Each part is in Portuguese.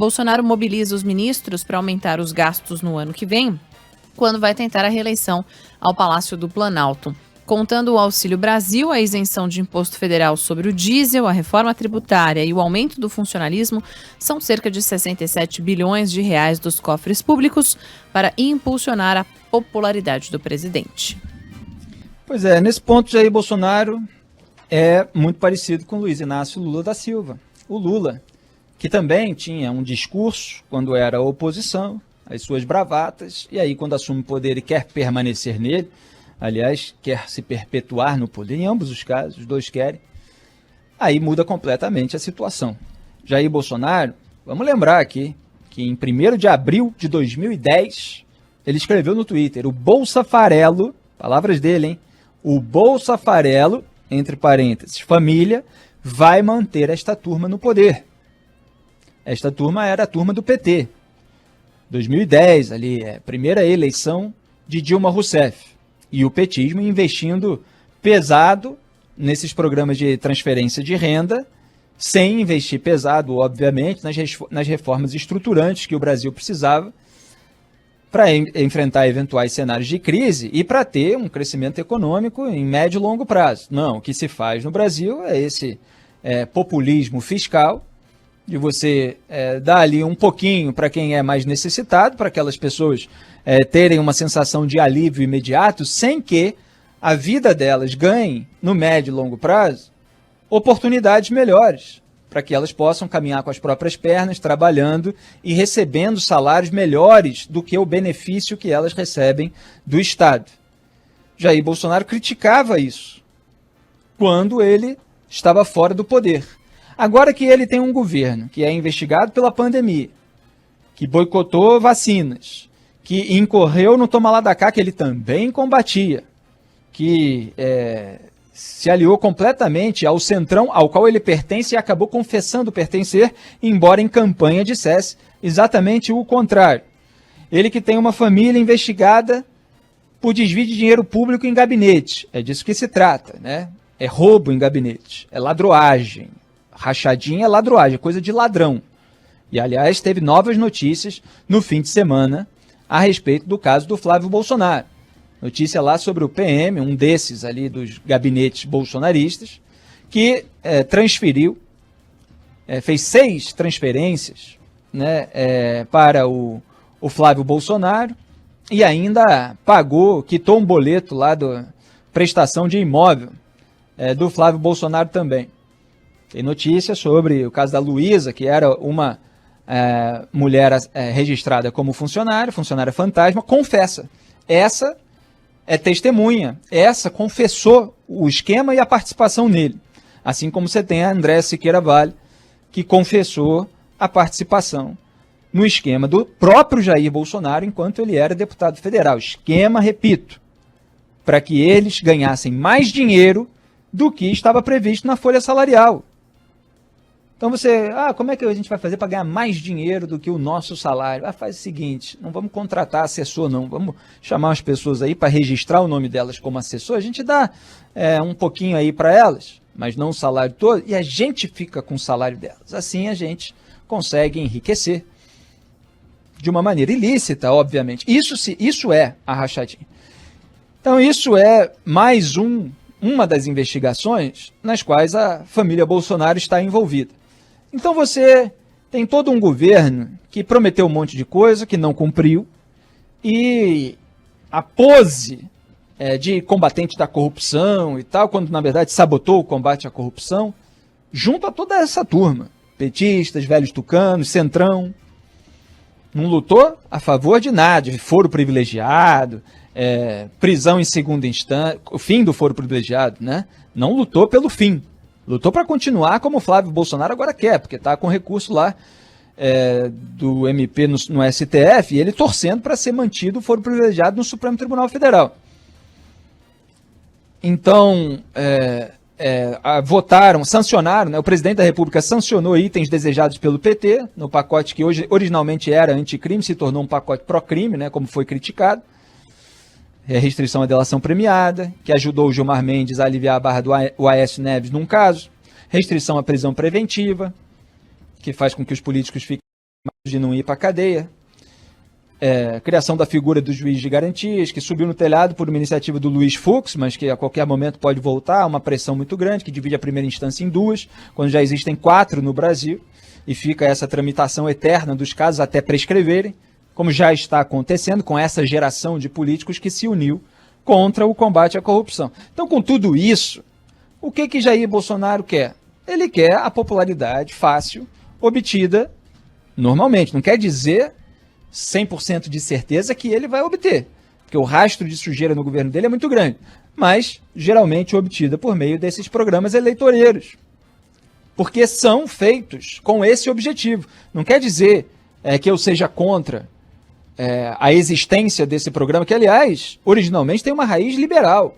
Bolsonaro mobiliza os ministros para aumentar os gastos no ano que vem, quando vai tentar a reeleição ao Palácio do Planalto. Contando o Auxílio Brasil, a isenção de imposto federal sobre o diesel, a reforma tributária e o aumento do funcionalismo, são cerca de 67 bilhões de reais dos cofres públicos para impulsionar a popularidade do presidente. Pois é, nesse ponto Jair Bolsonaro é muito parecido com Luiz Inácio Lula da Silva. O Lula, que também tinha um discurso quando era oposição, as suas bravatas, e aí quando assume o poder e quer permanecer nele, aliás, quer se perpetuar no poder, em ambos os casos, os dois querem, aí muda completamente a situação. Jair Bolsonaro, vamos lembrar aqui, que em 1º de abril de 2010, ele escreveu no Twitter, o Bolsa Farelo, palavras dele, hein? O Bolsa Farelo, entre parênteses, família, vai manter esta turma no poder. Esta turma era a turma do PT. 2010, ali, primeira eleição de Dilma Rousseff. E o petismo investindo pesado nesses programas de transferência de renda, sem investir pesado, obviamente, nas reformas estruturantes que o Brasil precisava para enfrentar eventuais cenários de crise e para ter um crescimento econômico em médio e longo prazo. Não, o que se faz no Brasil é esse populismo fiscal, de você dar ali um pouquinho para quem é mais necessitado, para aquelas pessoas terem uma sensação de alívio imediato, sem que a vida delas ganhe, no médio e longo prazo, oportunidades melhores, para que elas possam caminhar com as próprias pernas, trabalhando e recebendo salários melhores do que o benefício que elas recebem do Estado. Jair Bolsonaro criticava isso quando ele estava fora do poder. Agora que ele tem um governo que é investigado pela pandemia, que boicotou vacinas, que incorreu no toma lá da cá, que ele também combatia, que se aliou completamente ao centrão ao qual ele pertence e acabou confessando pertencer, embora em campanha dissesse exatamente o contrário. Ele que tem uma família investigada por desvio de dinheiro público em gabinete, é disso que se trata, né? É roubo em gabinete, é ladroagem. Rachadinha é ladroagem, é coisa de ladrão. E, aliás, teve novas notícias no fim de semana a respeito do caso do Flávio Bolsonaro. Notícia lá sobre o PM, um desses ali dos gabinetes bolsonaristas, que transferiu, fez 6 transferências, né, para o Flávio Bolsonaro e ainda pagou, quitou um boleto lá da prestação de imóvel do Flávio Bolsonaro também. Tem notícia sobre o caso da Luísa, que era uma mulher registrada como funcionária fantasma, confessa. Essa é testemunha, essa confessou o esquema e a participação nele. Assim como você tem a Andréa Siqueira Vale, que confessou a participação no esquema do próprio Jair Bolsonaro enquanto ele era deputado federal. Esquema, repito, para que eles ganhassem mais dinheiro do que estava previsto na folha salarial. Então você, como é que a gente vai fazer para ganhar mais dinheiro do que o nosso salário? Faz o seguinte, não vamos contratar assessor não, vamos chamar as pessoas aí para registrar o nome delas como assessor, a gente dá um pouquinho aí para elas, mas não o salário todo, e a gente fica com o salário delas. Assim a gente consegue enriquecer de uma maneira ilícita, obviamente. Isso é a rachadinha. Então isso é mais uma das investigações nas quais a família Bolsonaro está envolvida. Então você tem todo um governo que prometeu um monte de coisa, que não cumpriu, e a pose de combatente da corrupção e tal, quando na verdade sabotou o combate à corrupção, junto a toda essa turma, petistas, velhos tucanos, centrão, não lutou a favor de nada, de foro privilegiado, prisão em segunda instância, o fim do foro privilegiado, né? Não lutou pelo fim. Lutou para continuar como o Flávio Bolsonaro agora quer, porque está com recurso lá do MP no STF, e ele torcendo para ser mantido o foro privilegiado no Supremo Tribunal Federal. Então, sancionaram, né, o presidente da República sancionou itens desejados pelo PT, no pacote que originalmente era anticrime, se tornou um pacote pró-crime, né, como foi criticado. Restrição à delação premiada, que ajudou o Gilmar Mendes a aliviar a barra do Aécio Neves num caso. Restrição à prisão preventiva, que faz com que os políticos fiquem de não ir para a cadeia, criação da figura do juiz de garantias, que subiu no telhado por uma iniciativa do Luiz Fux, mas que a qualquer momento pode voltar, uma pressão muito grande, que divide a primeira instância em duas, quando já existem 4 no Brasil, e fica essa tramitação eterna dos casos até prescreverem, como já está acontecendo com essa geração de políticos que se uniu contra o combate à corrupção. Então, com tudo isso, o que Jair Bolsonaro quer? Ele quer a popularidade fácil, obtida normalmente. Não quer dizer 100% de certeza que ele vai obter, porque o rastro de sujeira no governo dele é muito grande, mas geralmente obtida por meio desses programas eleitoreiros, porque são feitos com esse objetivo. Não quer dizer que eu seja contra a existência desse programa, que, aliás, originalmente tem uma raiz liberal.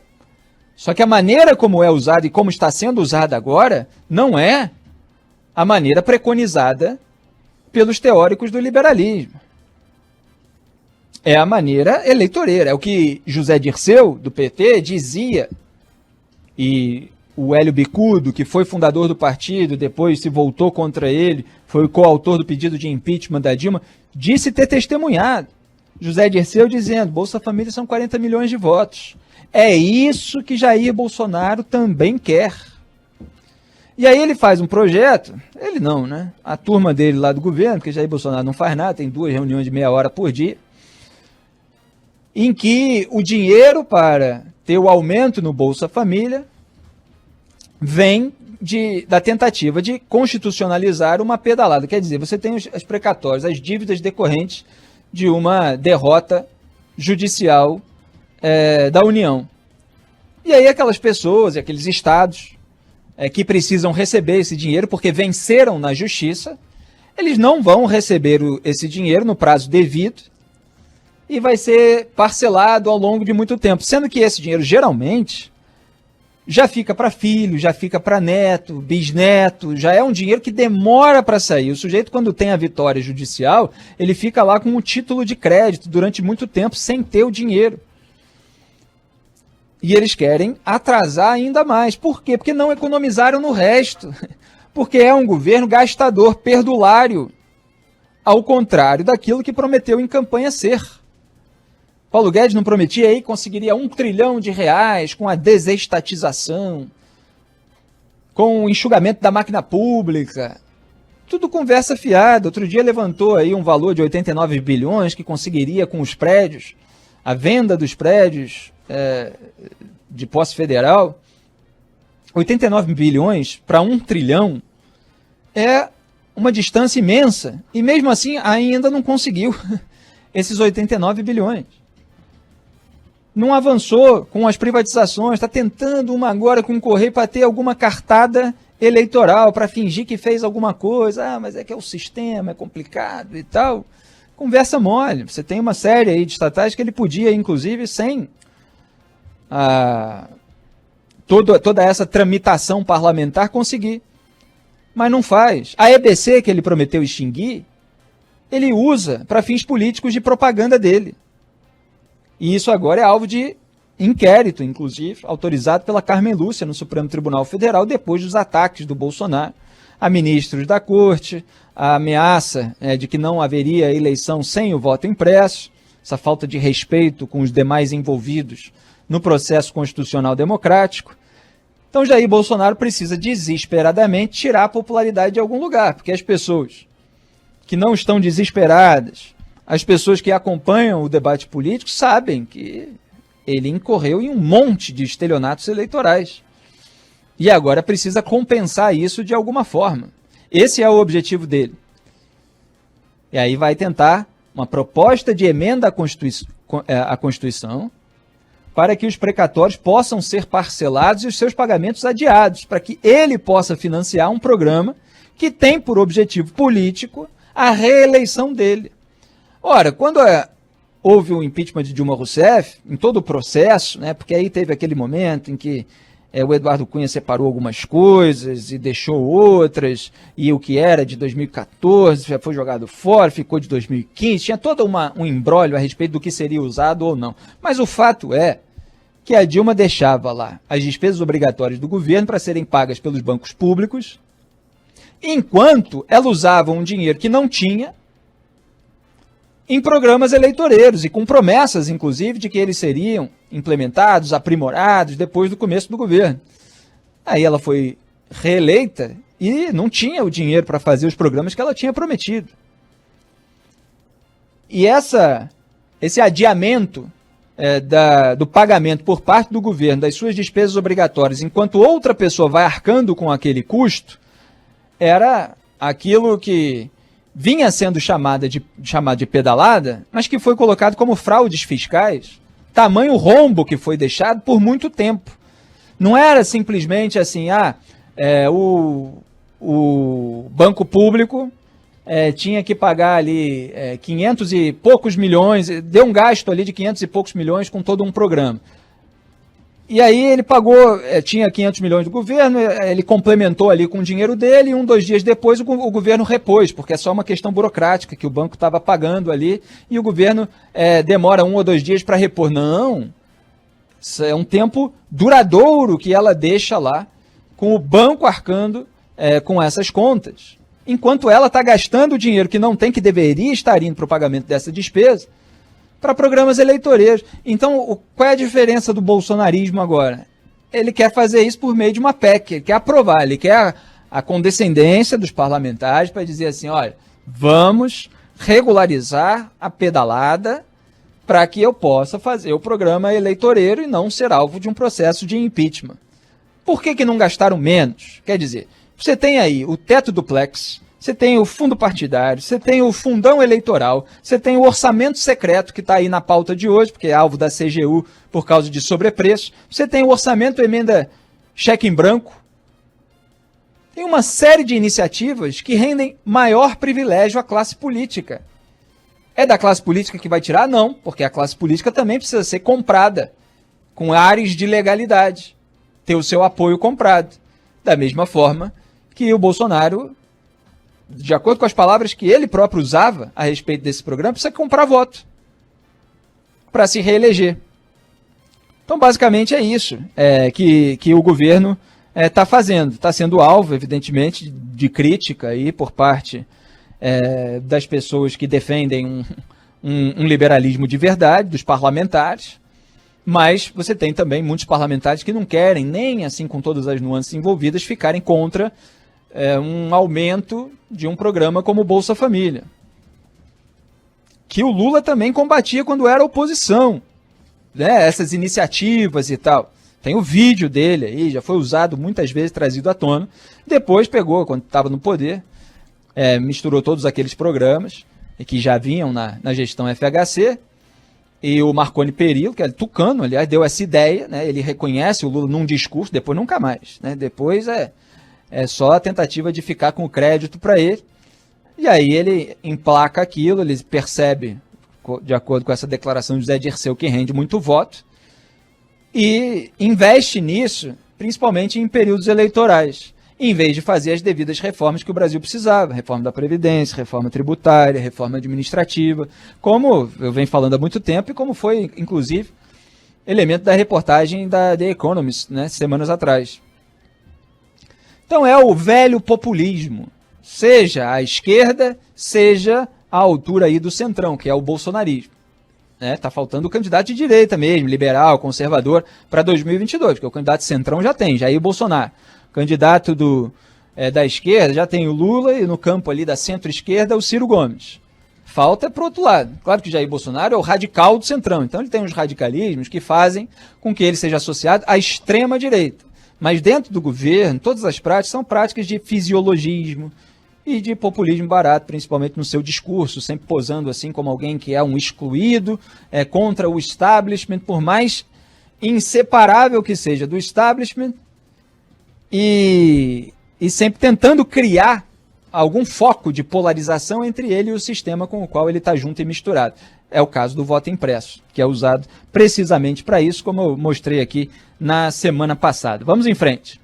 Só que a maneira como é usado e como está sendo usado agora não é a maneira preconizada pelos teóricos do liberalismo. É a maneira eleitoreira. É o que José Dirceu, do PT, dizia, e o Hélio Bicudo, que foi fundador do partido, depois se voltou contra ele, foi o coautor do pedido de impeachment da Dilma, disse ter testemunhado. José Dirceu dizendo, Bolsa Família são 40 milhões de votos. É isso que Jair Bolsonaro também quer. E aí ele faz um projeto, ele não, né? A turma dele lá do governo, porque Jair Bolsonaro não faz nada, tem 2 reuniões de meia hora por dia, em que o dinheiro para ter o aumento no Bolsa Família vem da tentativa de constitucionalizar uma pedalada. Quer dizer, você tem as precatórias, as dívidas decorrentes de uma derrota judicial da União. E aí aquelas pessoas e aqueles estados que precisam receber esse dinheiro porque venceram na justiça, eles não vão receber esse dinheiro no prazo devido e vai ser parcelado ao longo de muito tempo, sendo que esse dinheiro geralmente já fica para filho, já fica para neto, bisneto, já é um dinheiro que demora para sair. O sujeito, quando tem a vitória judicial, ele fica lá com o título de crédito durante muito tempo sem ter o dinheiro. E eles querem atrasar ainda mais. Por quê? Porque não economizaram no resto. Porque é um governo gastador, perdulário, ao contrário daquilo que prometeu em campanha ser. Paulo Guedes não prometia aí que conseguiria R$1 trilhão com a desestatização, com o enxugamento da máquina pública. Tudo conversa fiada. Outro dia levantou aí um valor de 89 bilhões que conseguiria com os prédios, a venda dos prédios de posse federal. 89 bilhões para 1 trilhão é uma distância imensa. E mesmo assim ainda não conseguiu esses 89 bilhões. Não avançou com as privatizações, está tentando uma agora concorrer para ter alguma cartada eleitoral, para fingir que fez alguma coisa. Mas é que o sistema é complicado e tal. Conversa mole. Você tem uma série aí de estatais que ele podia, inclusive, sem toda essa tramitação parlamentar, conseguir. Mas não faz. A EBC, que ele prometeu extinguir, ele usa para fins políticos de propaganda dele. E isso agora é alvo de inquérito, inclusive, autorizado pela Carmen Lúcia no Supremo Tribunal Federal, depois dos ataques do Bolsonaro a ministros da Corte, a ameaça de que não haveria eleição sem o voto impresso, essa falta de respeito com os demais envolvidos no processo constitucional democrático. Então Jair Bolsonaro precisa desesperadamente tirar a popularidade de algum lugar, porque as pessoas que não estão desesperadas, as pessoas que acompanham o debate político sabem que ele incorreu em um monte de estelionatos eleitorais. E agora precisa compensar isso de alguma forma. Esse é o objetivo dele. E aí vai tentar uma proposta de emenda à Constituição para que os precatórios possam ser parcelados e os seus pagamentos adiados, para que ele possa financiar um programa que tem por objetivo político a reeleição dele. Ora, quando houve o impeachment de Dilma Rousseff, em todo o processo, né, porque aí teve aquele momento em que o Eduardo Cunha separou algumas coisas e deixou outras, e o que era de 2014 já foi jogado fora, ficou de 2015, tinha todo um imbróglio a respeito do que seria usado ou não. Mas o fato é que a Dilma deixava lá as despesas obrigatórias do governo para serem pagas pelos bancos públicos, enquanto ela usava um dinheiro que não tinha em programas eleitoreiros e com promessas, inclusive, de que eles seriam implementados, aprimorados depois do começo do governo. Aí ela foi reeleita e não tinha o dinheiro para fazer os programas que ela tinha prometido. E esse adiamento do pagamento por parte do governo das suas despesas obrigatórias, enquanto outra pessoa vai arcando com aquele custo, era aquilo que vinha sendo chamado de pedalada, mas que foi colocado como fraudes fiscais, tamanho rombo que foi deixado por muito tempo. Não era simplesmente assim, o banco público tinha que pagar ali 500 e poucos milhões, deu um gasto ali de 500 e poucos milhões com todo um programa. E aí ele pagou, tinha 500 milhões do governo, ele complementou ali com o dinheiro dele e 2 dias depois o governo repôs, porque é só uma questão burocrática que o banco estava pagando ali e o governo demora 1 ou 2 dias para repor. Não, isso é um tempo duradouro que ela deixa lá com o banco arcando com essas contas. Enquanto ela está gastando o dinheiro que não tem, que deveria estar indo para o pagamento dessa despesa, para programas eleitoreiros. Então, qual é a diferença do bolsonarismo agora? Ele quer fazer isso por meio de uma PEC, ele quer aprovar, ele quer a condescendência dos parlamentares para dizer assim, olha, vamos regularizar a pedalada para que eu possa fazer o programa eleitoreiro e não ser alvo de um processo de impeachment. Por que não gastaram menos? Quer dizer, você tem aí o teto duplex, você tem o fundo partidário, você tem o fundão eleitoral, você tem o orçamento secreto que está aí na pauta de hoje, porque é alvo da CGU por causa de sobrepreço, você tem o orçamento emenda cheque em branco. Tem uma série de iniciativas que rendem maior privilégio à classe política. É da classe política que vai tirar? Não, porque a classe política também precisa ser comprada com ares de legalidade, ter o seu apoio comprado. Da mesma forma que o Bolsonaro, de acordo com as palavras que ele próprio usava a respeito desse programa, precisa comprar voto para se reeleger. Então, basicamente, é isso que o governo está fazendo. Está sendo alvo, evidentemente, de crítica aí por parte das pessoas que defendem um liberalismo de verdade, dos parlamentares, mas você tem também muitos parlamentares que não querem, nem assim com todas as nuances envolvidas, ficarem contra um aumento de um programa como o Bolsa Família, que o Lula também combatia quando era oposição, né? Essas iniciativas e tal. Tem o vídeo dele aí, já foi usado muitas vezes, trazido à tona. Depois pegou, quando estava no poder, misturou todos aqueles programas que já vinham na gestão FHC, e o Marconi Perillo, que é tucano, aliás, deu essa ideia, né? Ele reconhece o Lula num discurso, depois nunca mais, né? Depois é só a tentativa de ficar com o crédito para ele. E aí ele emplaca aquilo, ele percebe, de acordo com essa declaração de Zé Dirceu, que rende muito voto, e investe nisso, principalmente em períodos eleitorais, em vez de fazer as devidas reformas que o Brasil precisava, reforma da Previdência, reforma tributária, reforma administrativa, como eu venho falando há muito tempo e como foi, inclusive, elemento da reportagem da The Economist, né, semanas atrás. Então é o velho populismo, seja à esquerda, seja à altura aí do centrão, que é o bolsonarismo. Tá faltando o candidato de direita mesmo, liberal, conservador, para 2022, porque o candidato de centrão já tem, Jair Bolsonaro. O candidato da esquerda já tem o Lula e no campo ali da centro-esquerda o Ciro Gomes. Falta para o outro lado. Claro que Jair Bolsonaro é o radical do centrão, então ele tem uns radicalismos que fazem com que ele seja associado à extrema-direita. Mas dentro do governo, todas as práticas são práticas de fisiologismo e de populismo barato, principalmente no seu discurso, sempre posando assim como alguém que é um excluído, contra o establishment, por mais inseparável que seja do establishment, e sempre tentando criar algum foco de polarização entre ele e o sistema com o qual ele está junto e misturado. É o caso do voto impresso, que é usado precisamente para isso, como eu mostrei aqui na semana passada. Vamos em frente.